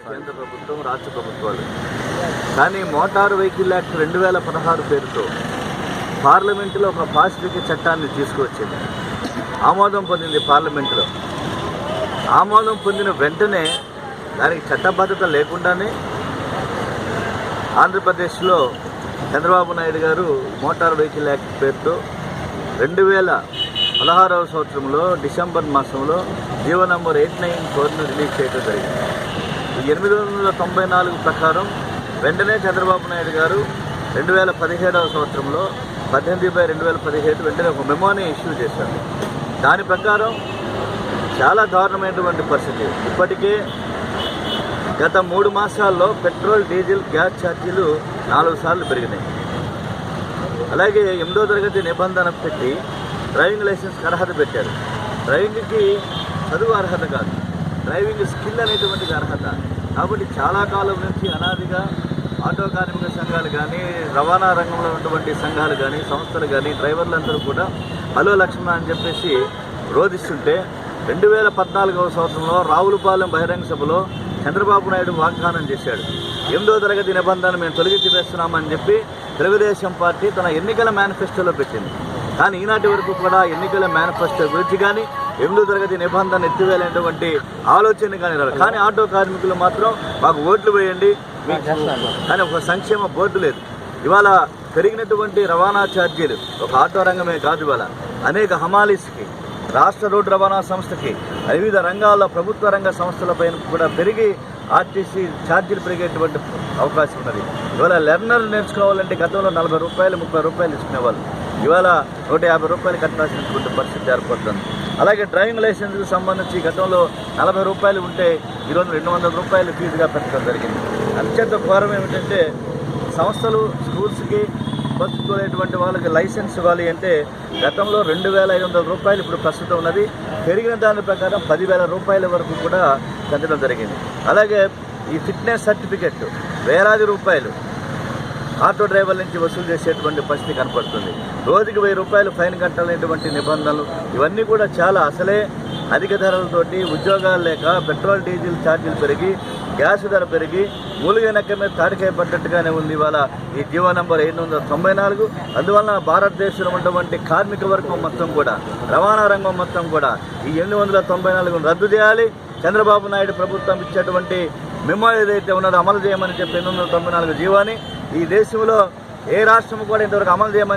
కేంద్ర ప్రభుత్వం, రాష్ట్ర ప్రభుత్వాలు. కానీ మోటార్ వెహికల్ యాక్ట్ 2016 పేరుతో పార్లమెంటులో ఒక పారిశ్రామిక చట్టాన్ని తీసుకువచ్చింది. ఆమోదం పొందింది పార్లమెంటులో. ఆమోదం పొందిన వెంటనే దానికి చట్టబద్ధత లేకుండానే ఆంధ్రప్రదేశ్లో చంద్రబాబు నాయుడు గారు మోటార్ వెహికల్ యాక్ట్ పేరుతో 2016వ సంవత్సరంలో డిసెంబర్ మాసంలో జీవో నంబర్ 894ను రిలీజ్ చేయడం జరిగింది. 894 ప్రకారం వెంటనే చంద్రబాబు నాయుడు గారు 2017వ సంవత్సరంలో 18/2017 వెంటనే ఒక మెమోని ఇష్యూ చేశారు. దాని ప్రకారం చాలా దారుణమైనటువంటి పరిస్థితి. ఇప్పటికే గత 3 మాసాల్లో పెట్రోల్, డీజిల్, గ్యాస్ ఛార్జీలు 4 సార్లు పెరిగినాయి. అలాగే 8వ తరగతి నిబంధన పెట్టి డ్రైవింగ్ లైసెన్స్కి అర్హత పెట్టారు. డ్రైవింగ్కి చదువు అర్హత కాదు, డ్రైవింగ్ స్కిల్ అనేటువంటిది అర్హత. కాబట్టి చాలా కాలం నుంచి అనాదిగా ఆటో కార్మిక సంఘాలు కానీ, రవాణా రంగంలో ఉన్నటువంటి సంఘాలు కానీ, సంస్థలు కానీ, డ్రైవర్లందరూ కూడా హలో లక్ష్మణ అని చెప్పేసి రోధిస్తుంటే 2014వ సంవత్సరంలో రావులపాలెం బహిరంగ సభలో చంద్రబాబు నాయుడు వాగ్దానం చేశాడు. 8వ తరగతి నిబంధన మేము తొలగించి వేస్తున్నామని చెప్పి తెలుగుదేశం పార్టీ తన ఎన్నికల మేనిఫెస్టోలో పెట్టింది. కానీ ఈనాటి వరకు కూడా ఎన్నికల మేనిఫెస్టో గురించి కానీ 8వ తరగతి నిబంధన ఎత్తివేయాలనేటువంటి ఆలోచన కానీ రాదు. కానీ ఆటో కార్మికులు మాత్రం మాకు ఓట్లు వేయండి కానీ ఒక సంక్షేమ బోర్డు లేదు. ఇవాళ పెరిగినటువంటి రవాణా ఛార్జీలు ఒక ఆటో రంగమే కాదు, ఇవాళ అనేక హమాలీస్కి, రాష్ట్ర రోడ్డు రవాణా సంస్థకి, వివిధ రంగాల్లో ప్రభుత్వ రంగ సంస్థలపైన కూడా పెరిగి ఆర్టీసీ ఛార్జీలు పెరిగేటువంటి అవకాశం ఉన్నది. ఇవాళ లెర్నర్ నేర్చుకోవాలంటే గతంలో 40 రూపాయలు, 30 రూపాయలు ఇచ్చుకునేవాళ్ళు. ఇవాళ 150 రూపాయలు కట్టాల్సినటువంటి పరిస్థితి ఏర్పడుతుంది. అలాగే డ్రైవింగ్ లైసెన్స్కి సంబంధించి గతంలో 40 రూపాయలు ఉంటే ఈరోజు 200 రూపాయలు ఫీజుగా పెట్టడం జరిగింది. అత్యంత ఘోరం ఏమిటంటే సంస్థలు, స్కూల్స్కి బస్సుకునేటువంటి వాళ్ళకి లైసెన్స్ ఇవ్వాలి అంటే గతంలో 2,500 రూపాయలు ఇప్పుడు ప్రస్తుతం ఉన్నది. పెరిగిన దాని ప్రకారం 10,000 రూపాయల వరకు కూడా పెంచడం జరిగింది. అలాగే ఈ ఫిట్నెస్ సర్టిఫికెట్ వేలాది రూపాయలు ఆటో డ్రైవర్ల నుంచి వసూలు చేసేటువంటి పరిస్థితి కనపడుతుంది. రోజుకి 1000 రూపాయలు ఫైన్ కట్టాలనేటువంటి నిబంధనలు ఇవన్నీ కూడా చాలా అసలే అధిక ధరలతోటి ఉద్యోగాలు లేక పెట్రోల్, డీజిల్ ఛార్జీలు పెరిగి, గ్యాస్ ధర పెరిగి మూలుగనక్క మీద తాడికాయ పడ్డట్టుగానే ఉంది ఇవాళ ఈ జీవో నంబర్ 894. అందువలన భారతదేశంలో ఉన్నటువంటి కార్మిక వర్గం మొత్తం కూడా, రవాణా రంగం మొత్తం కూడా ఈ 894ను రద్దు చేయాలి. చంద్రబాబు నాయుడు ప్రభుత్వం ఇచ్చేటువంటి మెమో ఏదైతే ఉన్నదో అమలు చేయమని చెప్పి 894 జీవోని ఈ దేశంలో ఏ రాష్ట్రం కూడా ఇంతవరకు అమలు చేయమని